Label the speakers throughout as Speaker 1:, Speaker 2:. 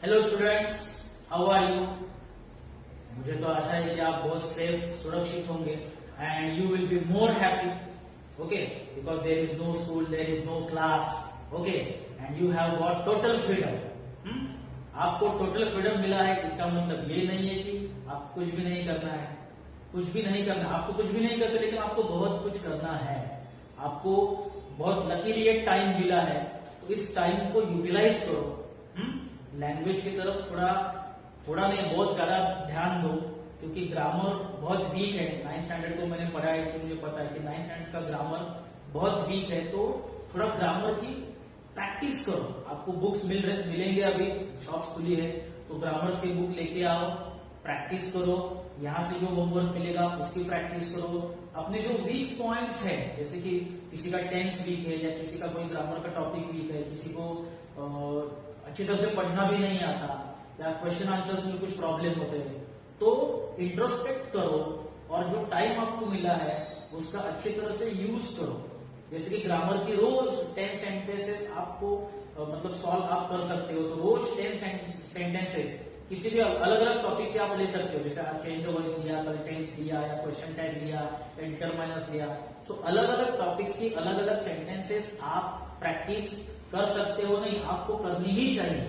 Speaker 1: Hello students, how are you. मुझे तो आशा है कि आप बहुत सेफ सुरक्षित होंगे and you will be more happy, okay, because there is no school, there is no class, okay, and you have got total freedom. आपको total freedom मिला है, इसका मतलब ये नहीं है कि आप कुछ भी नहीं करना है, कुछ भी नहीं करना। आप तो कुछ भी नहीं करते, लेकिन आपको बहुत कुछ करना है। आपको बहुत लकीली एक टाइम मिला है, तो इस टाइम को यूटिलाइज करो। लैंग्वेज की तरफ थोड़ा नहीं, बहुत ज्यादा ध्यान दो, क्योंकि ग्रामर बहुत वीक है। 9th स्टैंडर्ड को मैंने पढ़ा है, इसलिए मुझे पता है कि 9th स्टैंडर्ड का ग्रामर बहुत वीक है। तो थोड़ा ग्रामर की प्रैक्टिस करो। आपको बुक्स मिलेंगे, अभी शॉप्स खुली है, तो ग्रामर्स की बुक लेके आओ, प्रैक्टिस करो। यहाँ से जो होमवर्क मिलेगा उसकी प्रैक्टिस करो। अपने जो वीक पॉइंट्स है, जैसे कि किसी का टेंस वीक है, या किसी का कोई ग्रामर का टॉपिक वीक है, किसी को अच्छी तरह से पढ़ना भी नहीं आता, या क्वेश्चन आंसर्स में कुछ प्रॉब्लम होते हैं, तो इंट्रोस्पेक्ट करो और जो टाइम आपको मिला है उसका अच्छी तरह से यूज करो। जैसे कि ग्रामर की रोज 10 सेंटेंसेस आपको मतलब सॉल्व आप कर सकते हो, तो रोज 10 सेंटेंसेस किसी भी अलग अलग टॉपिक के आप ले सकते हो। जैसे आज चेंज द वॉइस लिया, कल टेंस लिया, या क्वेश्चन टैग लिया, या डिटरमाइनर्स लिया। सो अलग अलग टॉपिक्स की अलग अलग सेंटेंसेस आप प्रैक्टिस कर सकते हो। नहीं, आपको करनी ही चाहिए,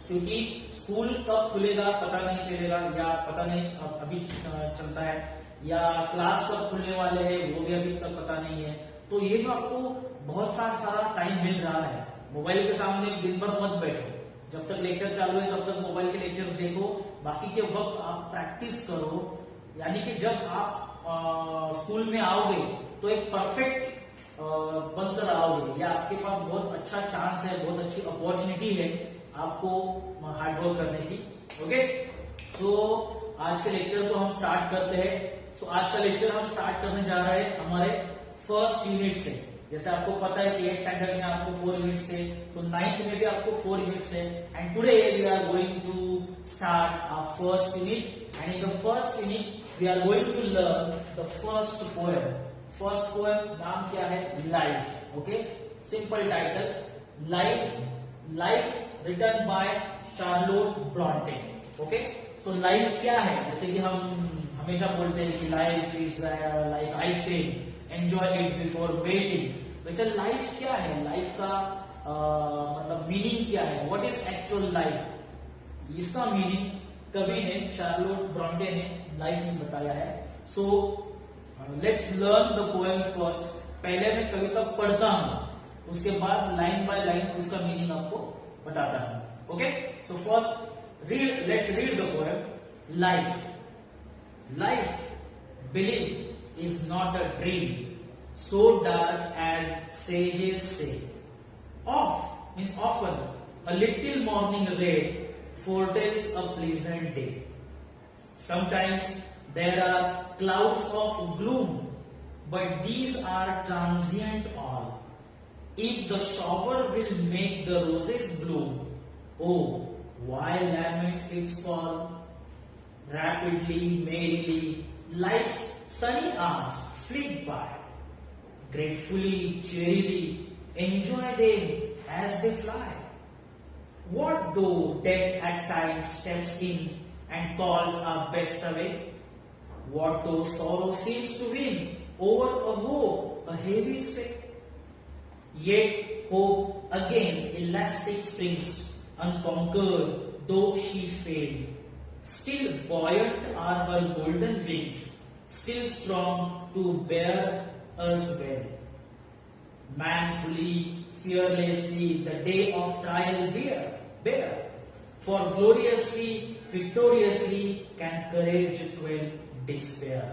Speaker 1: क्योंकि स्कूल कब खुलेगा पता नहीं चलेगा, या पता नहीं अभी चलता है, या क्लास कब खुलने वाले हैं वो भी अभी तक पता नहीं है। तो ये जो आपको बहुत सारा टाइम मिल रहा है, मोबाइल के सामने दिन भर मत बैठो। जब तक लेक्चर चालू है तब तक मोबाइल के लेक्चर्स देखो, बाकी के वक्त आप प्रैक्टिस करो। यानी कि जब आप स्कूल में आओगे तो एक परफेक्ट बनकर आओगे, या आपके पास बहुत अच्छा चांस है, बहुत अच्छी अपॉर्चुनिटी है आपको हार्डवर्क करने की। ओके, तो आज के लेक्चर को हम स्टार्ट करते हैं। तो आज का लेक्चर हम स्टार्ट करने जा रहे हैं हमारे फर्स्ट यूनिट से। जैसे आपको पता है कि 8th स्टैंडर्ड में आपको 4 यूनिट्स थे, तो 9th में भी आपको 4 यूनिट्स है। And today we are going to start our first unit, and in the first unit we are going to learn the first poem. First poem नाम क्या है? Life. Okay, simple title, life written by Charlotte Bronte. Okay, so life क्या है? जैसे कि हम हमेशा बोलते हैं कि life is like ice cream, enjoy it before waiting. वैसे लाइफ क्या है? लाइफ का मतलब मीनिंग क्या है? What is actual life? इसका मीनिंग कवि ने, शार्लोट ब्रॉन्टे ने लाइफ में बताया है। So let's learn the poem first. पहले मैं कविता पढ़ता हूं, उसके बाद लाइन बाय लाइन उसका मीनिंग आपको बताता हूं। Okay, so first let's read the poem. Life believe is not a dream so dark as sages say. Often a little morning ray foretells a pleasant day. Sometimes there are clouds of gloom, but these are transient all. If the shower will make the roses bloom, oh, why lament its fall? Rapidly, merrily, life's sunny hours flit by. Gratefully, cheerily, enjoy them as they fly. What though death at times steps in and calls our best away? What though sorrow seems to win over a hope, a heavy stay? Yet hope again elastic springs, unconquered though she fail. Still buoyant are her golden wings, still strong to bear us well. Manfully, fearlessly, the day of trial bear. For gloriously, victoriously, can courage quell despair.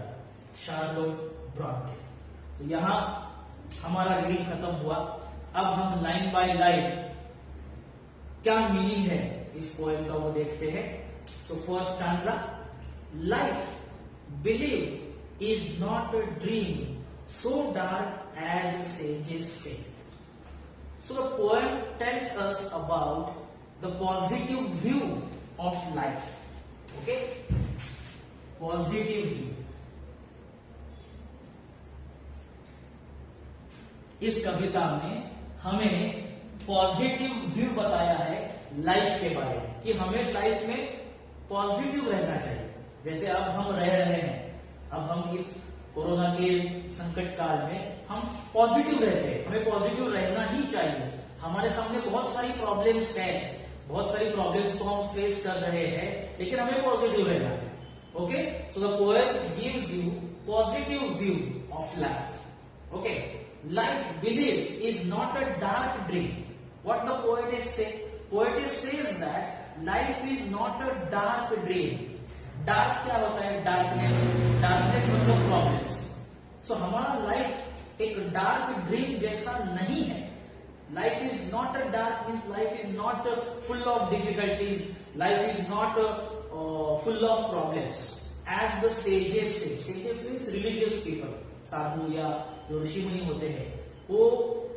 Speaker 1: Charlotte Brontë. तो यहाँ हमारा reading खत्म हुआ। अब हम line by line क्या meaning है इस पोएम का वो देखते हैं। So first stanza, life, believe, is not a dream so dark as sages say. So the poem tells us about the positive view of life. Okay, positive view. इस कविता में हमें पॉजिटिव व्यू बताया है life के बारे में कि हमें लाइफ में पॉजिटिव रहना चाहिए। जैसे अब हम रह रहे हैं, अब हम इस कोरोना के संकट काल में हम पॉजिटिव रहते हैं, हमें पॉजिटिव रहना ही चाहिए। हमारे सामने बहुत सारी प्रॉब्लम्स है, बहुत सारी प्रॉब्लम्स को हम फेस कर रहे हैं, लेकिन हमें पॉजिटिव रहना है। Okay, so the poem gives you positive view of life. Okay, life believe is not a dark dream. What the poet is say, poet says that life is not a dark dream. Dark क्या होता है? Darkness. Darkness मतलब problems. So हमारा life एक dark dream जैसा नहीं है। Life is not a dark means life is not full of difficulties, life is not full of problems as the sages से। सेजेस मीन्स रिलीजियस पीपल, साधु या जो ऋषि मुनि होते हैं, वो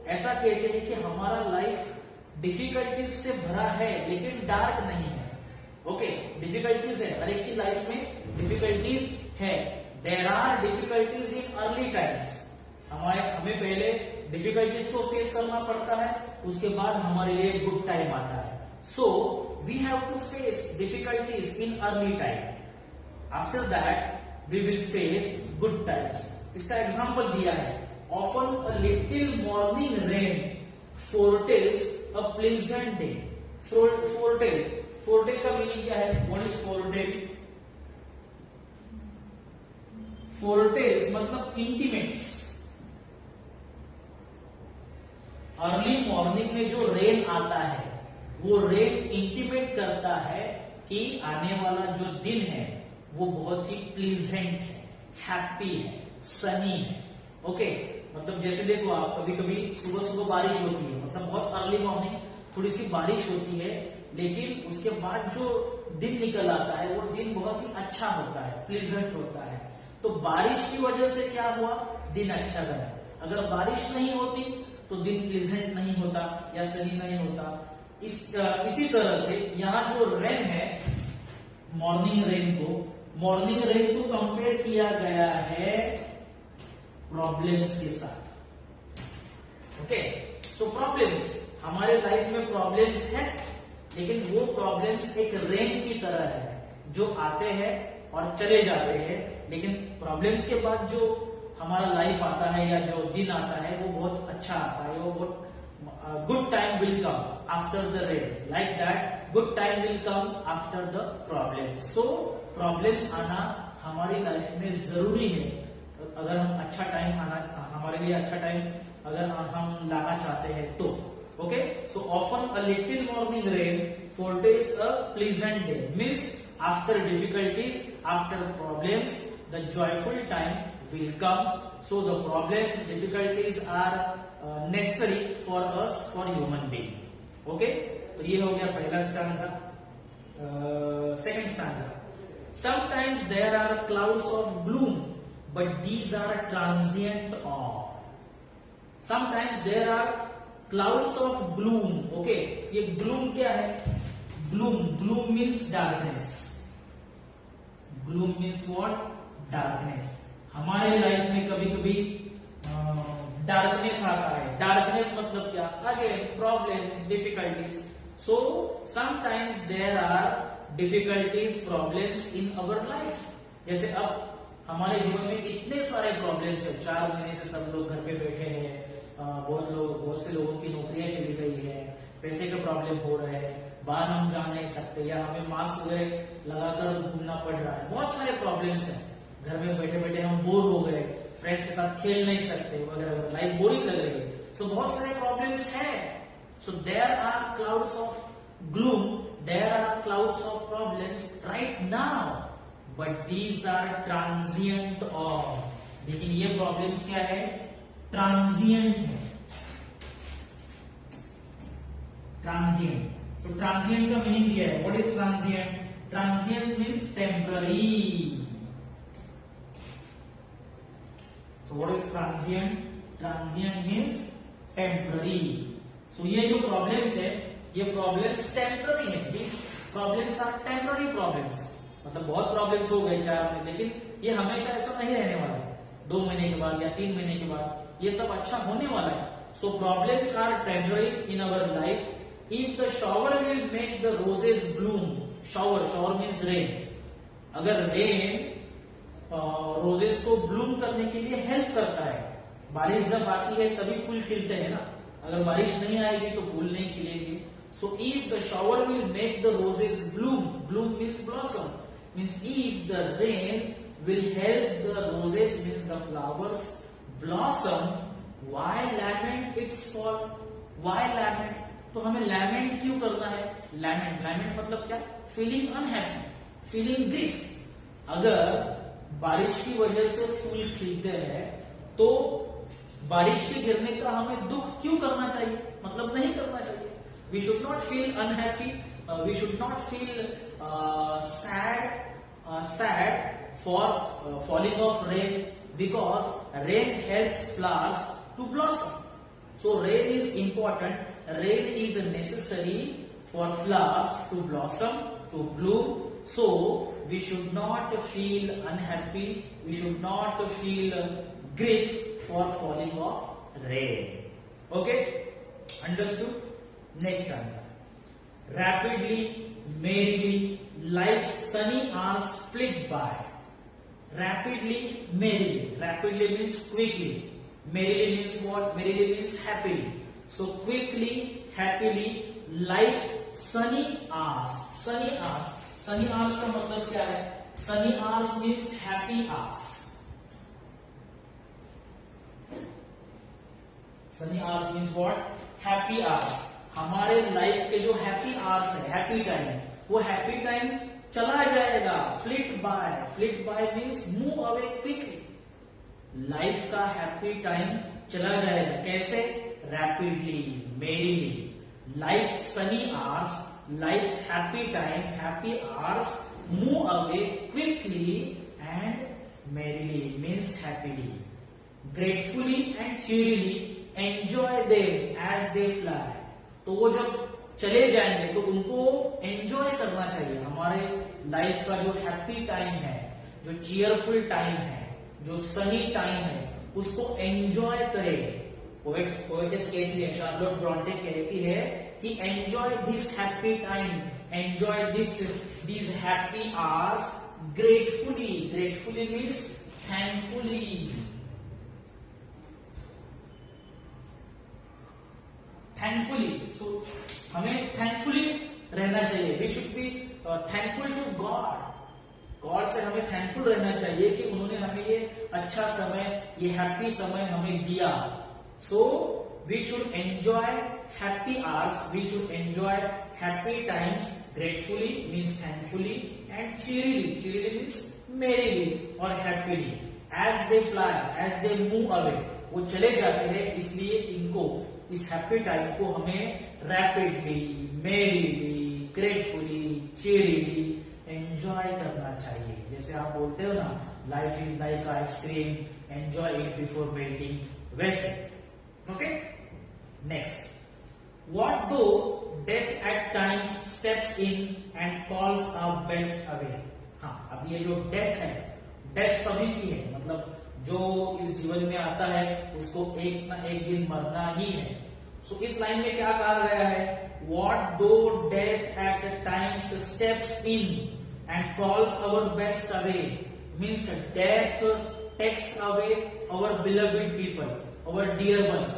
Speaker 1: ऐसा कहते हैं कि हमारा लाइफ डिफिकल्टीज से भरा है लेकिन डार्क नहीं है। ओके, डिफिकल्टीज है, हर एक की लाइफ में डिफिकल्टीज है। There are difficulties in early times. हमें पहले डिफिकल्टीज को फेस करना पड़ता है, उसके बाद हमारे लिए गुड टाइम आता है। So we have to face difficulties in early time, after that we will face good times. इसका एग्जाम्पल दिया है, often a little morning rain foretells a pleasant day. Foretell, foretell का मीनिंग क्या है? What is फोरटेल? फोरटेल्स मतलब intimates. Early morning में जो rain आता है वो रेन इंटीमेट करता है कि आने वाला जो दिन है वो बहुत ही प्लीजेंट है, हैप्पी है, सनी है। ओके, मतलब जैसे देखो आप, कभी कभी सुबह सुबह बारिश होती है, मतलब बहुत अर्ली मॉर्निंग थोड़ी सी बारिश होती है, लेकिन उसके बाद जो दिन निकल आता है वो दिन बहुत ही अच्छा होता है, प्लीजेंट होता है। तो बारिश की वजह से क्या हुआ? दिन अच्छा गया। अगर बारिश नहीं होती तो दिन प्लीजेंट नहीं होता या सनी नहीं होता। इसी तरह से यहाँ जो रेन है, मॉर्निंग रेन को कंपेयर किया गया है प्रॉब्लम्स के साथ। ओके, सो प्रॉब्लम्स, हमारे लाइफ में प्रॉब्लम्स है, लेकिन वो प्रॉब्लम्स एक रेन की तरह है जो आते हैं और चले जाते हैं, लेकिन प्रॉब्लम्स के बाद जो हमारा लाइफ आता है या जो दिन आता है वो बहुत अच्छा आता है, वो बहुत good time will come after the rain, like that good time will come after the problem. So problems आना हमारी लाइफ में जरूरी है अगर हम अच्छा टाइम आना, हमारे लिए अच्छा टाइम अगर हम लाना चाहते हैं तो। Okay, so often a little morning rain foretells a pleasant day means after difficulties, after problems the joyful time will come. So the problems, difficulties are necessary for us, for human being. Okay, तो ये हो गया पहला stanza. Second stanza, sometimes there are clouds of gloom but these are transient awe. Sometimes there are clouds of gloom. Okay, ये gloom क्या है? gloom means darkness. gloom means what? darkness. हमारे life में कभी कभी डार्कनेस आता है। Darkness मतलब क्या? Again problems, difficulties. So sometimes there are difficulties, problems in our life. जैसे अब हमारे जीवन में इतने सारे प्रॉब्लम्स है, 4 महीने से सब लोग घर पे बैठे हैं, बहुत से लोगों की नौकरियां चली गई है, पैसे के प्रॉब्लम हो रहे हैं, बाहर हम जा नहीं सकते या हमें मास्क वगैरह लगाकर घूमना पड़ रहा है, बहुत सारे प्रॉब्लम्स हैं। घर में बैठे बैठे हम बोर हो गए, फ्रेंड्स के साथ खेल नहीं सकते वगैरह, लाइफ बोरिंग लग रही है। सो बहुत सारे प्रॉब्लम्स हैं। So there are clouds of gloom, there are clouds of problems right now, but these are transient of. लेकिन ये प्रॉब्लम्स क्या है? ट्रांजिएंट है। ट्रांजिएंट, सो ट्रांजिएंट का मीनिंग क्या है? What is transient? Transient means temporary. So what is transient? Transient means temporary. So ये जो problems है, ये problems temporary है। These problems are temporary problems. मतलब बहुत problems हो गए 4 महीने, लेकिन ये हमेशा ऐसा नहीं रहने वाला है। 2 महीने के बाद या 3 महीने के बाद ये सब अच्छा होने वाला है। So problems are temporary in our life. If the shower will make the roses Bloom, shower means rain, अगर रेन रोजेस को ब्लूम करने के लिए हेल्प करता है, बारिश जब आती है तभी फूल खिलते हैं ना, अगर बारिश नहीं आएगी तो फूल नहीं खिलेंगे. So if the shower will make the roses bloom, bloom means blossom, means if the rain will help the roses, means the flowers, blossom. Why lament its fall? Why lament? तो हमें lament क्यों करना है? lament मतलब क्या? feeling unhappy, feeling grief. अगर बारिश की वजह से फूल खिलते हैं तो बारिश के गिरने का हमें दुख क्यों करना चाहिए? मतलब नहीं करना चाहिए. We should not feel unhappy. We should not feel sad for falling of rain, because rain helps flowers to blossom. So rain is important, rain is necessary for flowers to blossom, to bloom. So we should not feel unhappy, we should not feel grief for falling of rain. Okay, understood? Next answer. Rapidly, merrily, life's sunny hours flit by. Rapidly, merrily. Rapidly means quickly. Merrily means what? Merrily means happily. So quickly, happily, life's sunny hours. Sunny hours. Sunny hours का मतलब क्या है? Sunny hours means happy hours. Sunny hours means what? Happy hours. हमारे life के जो happy hours है, happy time, वो happy time चला जाएगा. Flit by means move away quickly. Life का हैप्पी टाइम चला जाएगा. कैसे? Rapidly, merrily. Life sunny hours, life happy time, happy hours move away quickly and merrily means happily. Gratefully and cheerily enjoy them as they fly. तो वो जब चले जाएंगे तो उनको एंजॉय करना चाहिए. हमारे लाइफ का जो हैप्पी टाइम है, जो चीयरफुल टाइम है, जो सनी टाइम है, उसको एंजॉय करें. पोएटेस कहती है, शार्लोट ब्रॉन्टे कहती है कि enjoy this happy time, enjoy these happy hours gratefully. Gratefully means thankfully. Thankfully. So हमें थैंकफुली रहना चाहिए. We should be thankful to God. God से हमें थैंकफुल रहना चाहिए कि उन्होंने हमें ये अच्छा समय, ये हैप्पी समय हमें दिया. So we should enjoy happy hours, we should enjoy happy times. Gratefully means thankfully and cheerily. Cheerily means merrily और happily. As they fly, as they move away, वो चले जाते हैं, इसलिए इनको, इस हैप्पी टाइम को हमें rapidly, merrily, gratefully, cheerily enjoy करना चाहिए. जैसे आप बोलते हो ना, life is like ice cream, enjoy it before melting, वैसे. Okay, next. What though death at times steps in and calls our best away. हाँ, अब ये जो डेथ है, डेथ सभी की है, मतलब जो इस जीवन में आता है उसको एक ना एक दिन मरना ही है. सो इस लाइन में क्या कहा गया है? What though death at times steps in and calls our best away, means death takes away our beloved people, our dear ones.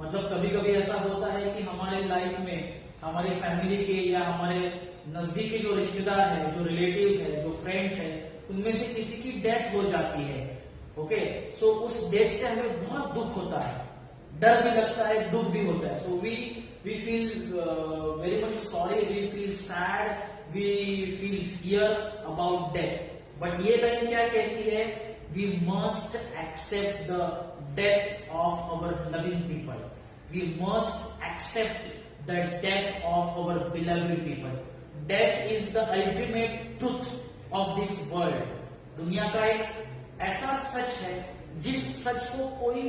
Speaker 1: मतलब कभी कभी ऐसा होता है कि हमारे लाइफ में हमारी फैमिली के या हमारे नजदीकी जो रिश्तेदार है, जो रिलेटिव्स है, जो फ्रेंड्स है, उनमें से किसी की डेथ हो जाती है. ओके, सो उस डेथ से हमें बहुत दुख होता है, डर भी लगता है, दुख भी होता है. So we feel very much sorry, we feel sad, we feel fear about death. But ये लाइन क्या कहती है? We must accept the death of our loving people. We must accept the death of our beloved people. Death is the ultimate truth of this world. दुनिया का एक ऐसा सच है जिस सच को कोई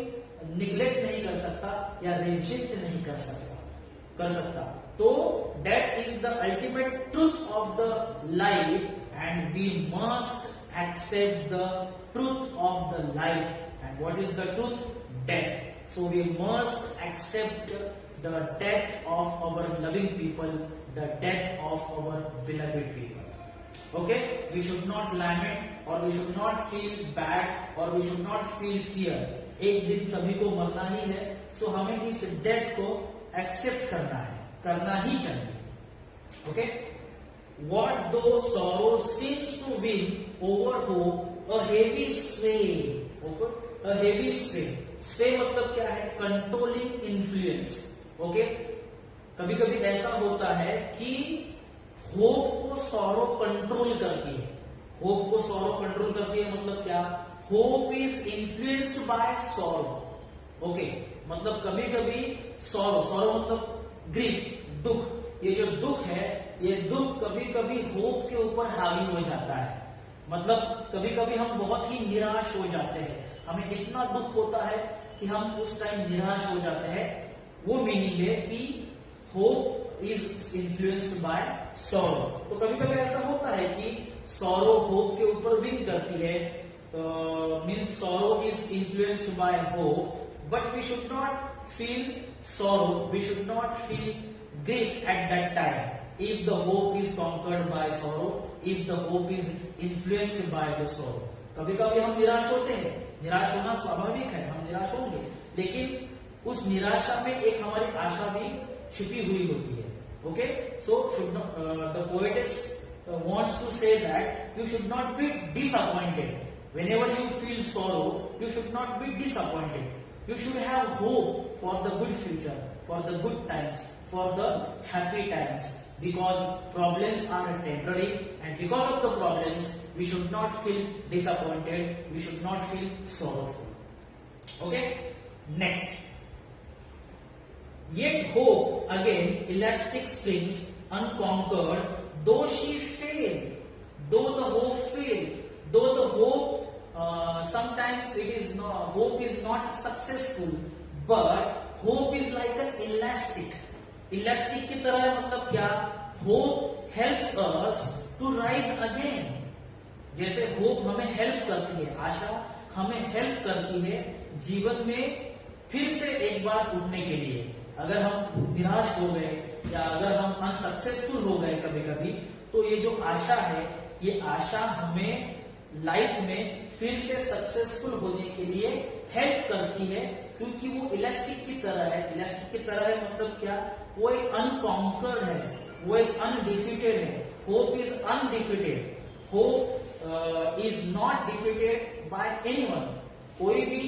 Speaker 1: निग्लेक्ट नहीं कर सकता या रिजेक्ट नहीं कर सकता. तो death is the ultimate truth of the life and we must accept the truth of the life. And what is the truth? Death. So we must accept the death of our loving people, the death of our beloved people. Okay, we should not lament or we should not feel bad or we should not feel fear. एक दिन सभी को मरना ही है, सो हमें इस death को accept करना है, करना ही चाहिए. Okay, what though sorrow seems to win over hope, a heavy sway. Okay, a heavy sway. sway मतलब क्या है? Controlling influence. ओके, कभी कभी ऐसा होता है कि होप को सॉरो कंट्रोल करती है. होप को सॉरो कंट्रोल करती है मतलब क्या? Hope is influenced bye sorrow. Okay, मतलब कभी कभी सॉरो मतलब ग्रीफ, दुख. ये जो दुख है, ये दुख कभी कभी होप के ऊपर हावी हो जाता है. मतलब कभी कभी हम बहुत ही निराश हो जाते हैं, हमें इतना दुख होता है कि हम उस टाइम निराश हो जाते हैं. वो मीनिंग है कि hope is influenced bye sorrow. तो कभी कभी ऐसा होता है कि सॉरो होप के ऊपर विन करती है, means sorrow is influenced by hope. But we should not feel sorrow, we should not feel grief at that time if the hope is conquered by sorrow, if the hope is influenced by the sorrow. कभी कभी हम निराश होते हैं, निराश होना स्वाभाविक है, हम निराश होंगे, लेकिन उस निराशा में एक हमारी आशा भी छिपी हुई होती है. Okay, so should the poetess wants to say that you should not be disappointed. Whenever you feel sorrow, you should not be disappointed. You should have hope for the good future, for the good times, for the happy times, because problems are temporary, and because of the problems we should not feel disappointed, we should not feel sorrowful. Okay, next. Yet hope again elastic springs unconquered, though she failed, though the hope failed, though the hope sometimes it is not, hope is not successful, but hope is like an elastic. Elastic की तरह है, मतलब क्या? Hope helps us to rise again. जैसे hope हमें help करती है, आशा हमें हेल्प करती है जीवन में फिर से एक बार उठने के लिए. अगर हम निराश हो गए या अगर हम अनसक्सेसफुल हो गए कभी कभी, तो ये जो आशा है, ये आशा हमें लाइफ में फिर से सक्सेसफुल होने के लिए हेल्प करती है, क्योंकि वो इलास्टिक की तरह है. इलास्टिक की तरह है मतलब क्या? वो एक अनकॉन्कर्ड है, वो एक अनडिफीटेड है. Hope is undefeated. Hope is not defeated by anyone. कोई भी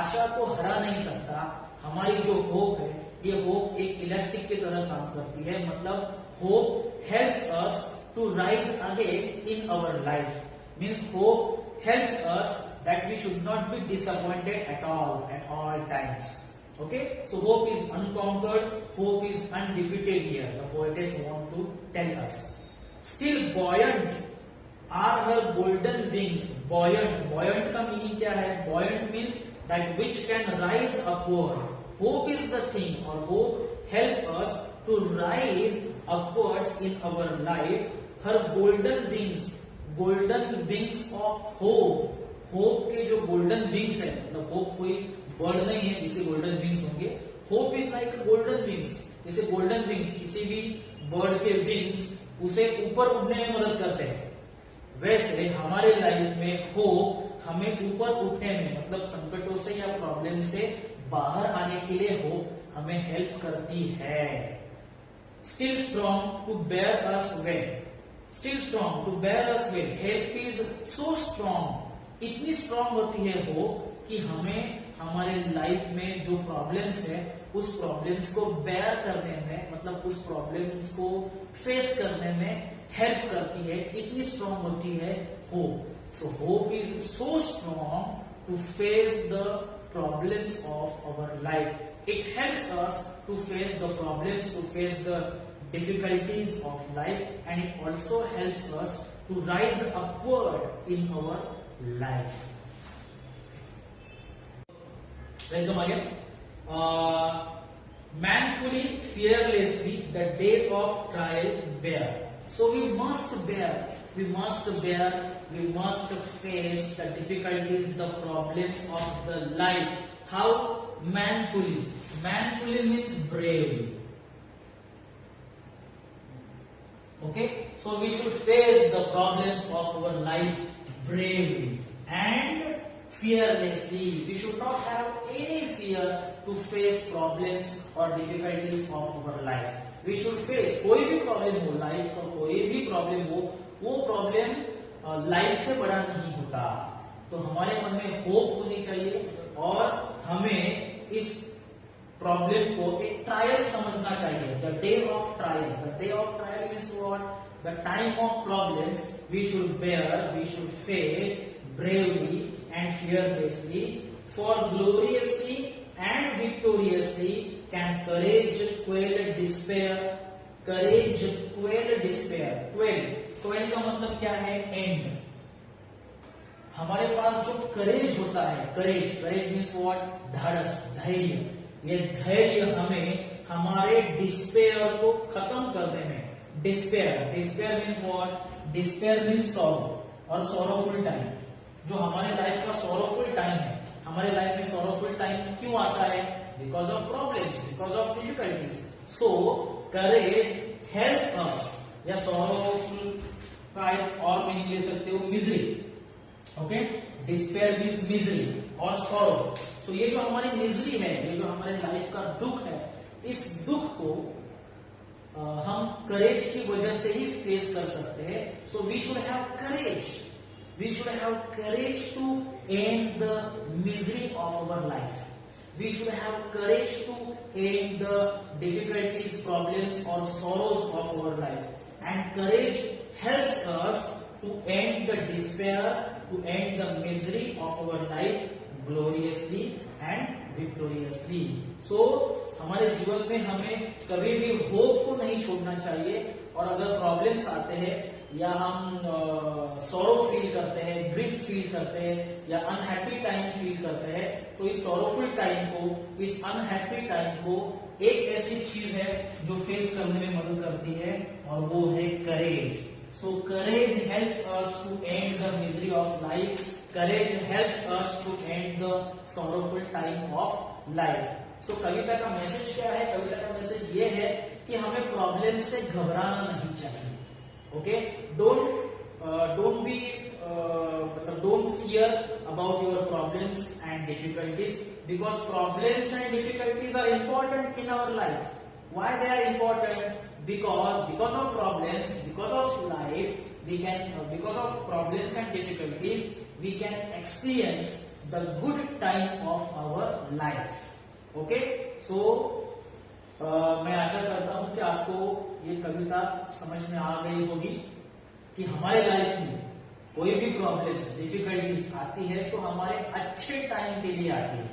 Speaker 1: आशा को हरा नहीं सकता. हमारी जो होप है, ये होप एक इलास्टिक की तरह काम करती है. मतलब hope helps us to rise again in our life. Means hope helps us that we should not be disappointed at all times. Okay, so hope is unconquered, hope is undefeated here, the poetess want to tell us. Still buoyant are her golden wings. Buoyant का meaning क्या है? Buoyant means that which can rise upward. Hope is the thing, or hope help us to rise upwards in our life. Her golden wings, golden wings of hope. Hope के जो golden wings है, मतलब hope कोई bird नहीं है जिसके golden wings होंगे. Hope is like golden wings. जैसे गोल्डन विंग्स किसी भी बर्ड के विंग्स उसे ऊपर उड़ने में मदद करते हैं, वैसे हमारे लाइफ में होप हमें ऊपर उठने में, मतलब संकटों से या प्रॉब्लम से बाहर आने के लिए होप हमें हेल्प करती है. Still strong to bear us well. Still strong to bear us well. Help is so strong. इतनी स्ट्रॉन्ग होती है होप कि हमें हमारे लाइफ में जो प्रॉब्लम्स है, उस प्रॉब्लम्स को बेयर करने में, मतलब उस प्रॉब्लम्स को फेस करने में हेल्प करती है. इतनी स्ट्रॉन्ग होती है hope. So hope is so strong to face the problems of our life. It helps us to face the problems, to face the difficulties of life, and it also helps us to rise upward in our life. Welcome again. Manfully, fearlessly, the day of trial bear. So we must bear, we must face the difficulties, the problems of the life. How? manfully. Manfully means bravely. Okay, so we should face the problems of our life bravely and fearlessly. We should not have any fear to face problems or difficulties of our life. We should face, कोई भी problem हो, life का कोई भी problem हो, वो problem life से बड़ा नहीं होता. तो हमारे मन में होप होनी चाहिए और हमें इस प्रॉब्लम को एक ट्रायल समझना चाहिए. The day of trial. The day of trial means what? The time of problems we should bear, we should face bravely and fearlessly, for gloriously and victoriously can courage quell despair. Courage quell despair. Quell का मतलब क्या है? And. हमारे पास जो करेज होता है, करेज means what? धाड़स, धैर्य. ये धैर्य हमें हमारे डिस्पेयर को खत्म करने में, despair means what? Despair means sorrow और सॉरोफुल टाइम. जो हमारे लाइफ का सॉरोफुल टाइम है, हमारे लाइफ में सॉरोफुल टाइम क्यों आता है? Because of problems, because of difficulties. So courage help us. या सॉरोफुल का एक और मीनिंग ले सकते हो, misery. Okay, despair means misery और सॉरो. सो ये जो हमारी मिजरी है, ये जो हमारे लाइफ का दुख है, इस दुख को हम करेज की वजह से ही फेस कर सकते हैं. So we should have courage. We should have courage to end the misery of our life. We should have courage to end the difficulties, problems or sorrows of our life. And courage helps us to end the despair, to end the misery of our life gloriously and victoriously. So, हमारे जीवन में हमें कभी भी hope को नहीं छोड़ना चाहिए. और अगर प्रॉब्लम्स आते हैं या हम सॉरो फील करते हैं, ग्रीफ फील करते हैं या अनहैप्पी टाइम फील करते हैं, तो इस सॉरोफुल टाइम को, इस अनहैप्पी टाइम को एक ऐसी चीज है जो फेस करने में मदद करती है और वो है courage. So courage helps us to end the misery of life. Courage helps us to end the sorrowful time of life. So कविता का मैसेज क्या है? कविता का मैसेज ये है कि हमें प्रॉब्लम से घबराना नहीं चाहिए. Okay, don't be don't fear about your problems and difficulties, because problems and difficulties are important in our life. Why they are important? Because of problems, because of life, because of problems and difficulties, we can experience the good time of our life. Okay, so मैं आशा करता हूं कि आपको ये कविता समझ में आ गई होगी कि हमारे लाइफ में कोई भी प्रॉब्लम्स, डिफिकल्टीज आती है तो हमारे अच्छे टाइम के लिए आती है.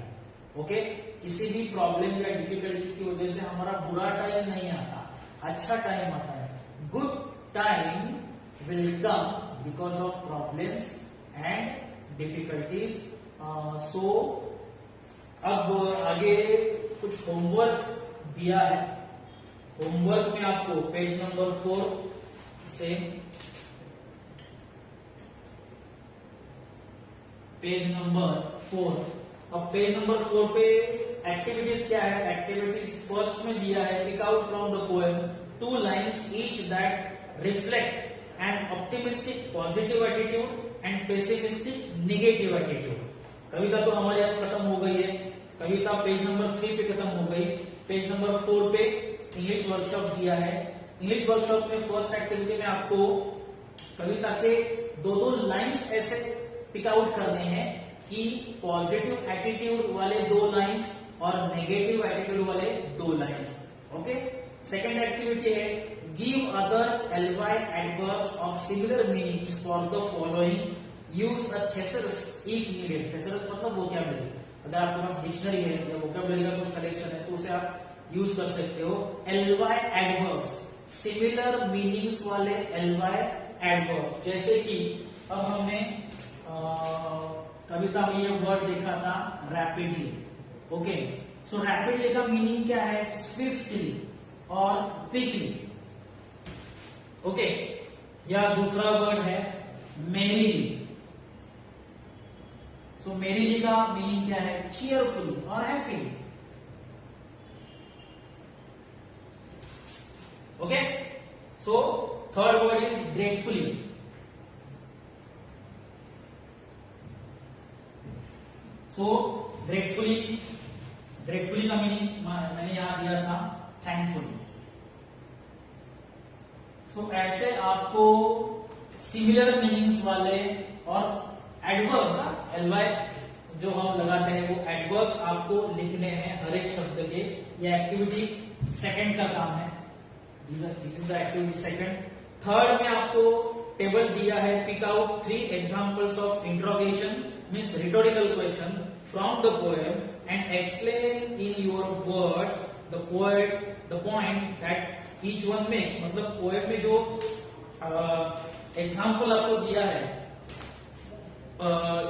Speaker 1: ओके, किसी भी प्रॉब्लम या डिफिकल्टीज की वजह से हमारा बुरा टाइम नहीं आता, अच्छा टाइम आता है. Good time will come because of problems and difficulties. So अब आगे कुछ होमवर्क दिया है. होमवर्क में आपको पेज नंबर 4 से पेज नंबर 4. अब पेज नंबर 4 पे एक्टिविटीज क्या है? एक्टिविटीज फर्स्ट में दिया है, pick out from the poem 2 lines each that reflect an optimistic positive attitude and pessimistic negative attitude. कविता तो हमारे यहाँ खत्म हो गई है. कविता पेज नंबर 3 पे खत्म हो गई. पेज नंबर 4 पे इंग्लिश वर्कशॉप दिया है. इंग्लिश वर्कशॉप में फर्स्ट एक्टिविटी में आपको कविता के 2 लाइंस ऐसे पिक आउट करने हैं कि पॉजिटिव एटीट्यूड वाले 2 लाइंस और नेगेटिव एटीट्यूड वाले 2 लाइंस. ओके, सेकेंड एक्टिविटी है give other LY adverbs of similar meanings for the following. Use a thesaurus if needed. Thesaurus मतलब वोकैबुलरी. अगर आपके पास डिक्शनरी है या वोकैबुलरी का कुछ कलेक्शन है तो उसे आप यूज कर सकते हो. एलवाई एडवर्ब्स, सिमिलर मीनिंग्स वाले एलवाई एडवर्ब. जैसे कि अब हमने कविता में ये वर्ड देखा था रैपिडली. ओके, सो रैपिडली का मीनिंग क्या है? स्विफ्टली और क्विकली. ओके, या दूसरा वर्ड है मेरीली. सो मेरीली का मीनिंग क्या है? चीयरफुली और happy. Okay, so third word is gratefully. So gratefully का मीनिंग मैंने यहां दिया था थैंकफुली. सो ऐसे आपको सिमिलर मीनिंग्स वाले और एडवर्ब्स एलवाई जो हम लगाते हैं वो एडवर्ब्स आपको लिखने हैं हर एक शब्द के. ये एक्टिविटी सेकंड का काम है. This is the activity second. Third में आपको टेबल दिया है. Pick out 3 examples of interrogation means rhetorical question from the poem and explain in your words the point that each one makes. मतलब poem में जो एग्जाम्पल आपको दिया है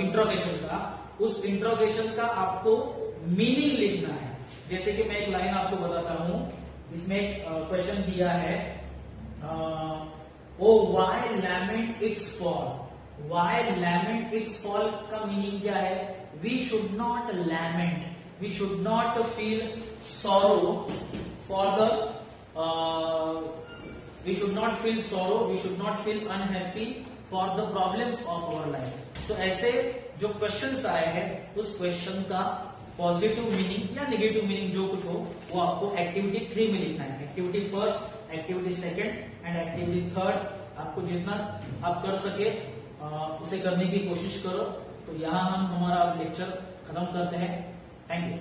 Speaker 1: इंट्रोगेशन का, उस इंट्रोगेशन का आपको मीनिंग लिखना है. जैसे कि मैं एक लाइन आपको बताता हूं. इसमें क्वेश्चन दिया है O why lament its fall. Why lament its fall का मीनिंग क्या है? We should not lament. We should not feel sorrow for the. We should not feel sorrow. We should not feel unhappy for the problems of our life. So ऐसे जो questions आए हैं उस question का positive meaning या negative meaning जो कुछ हो वो आपको एक्टिविटी 3 में लिखना है. Activity first, activity second and activity third. आपको जितना आप कर सके उसे करने की कोशिश करो. तो यहाँ हम हमारा लेक्चर खत्म करते हैं. Thank you.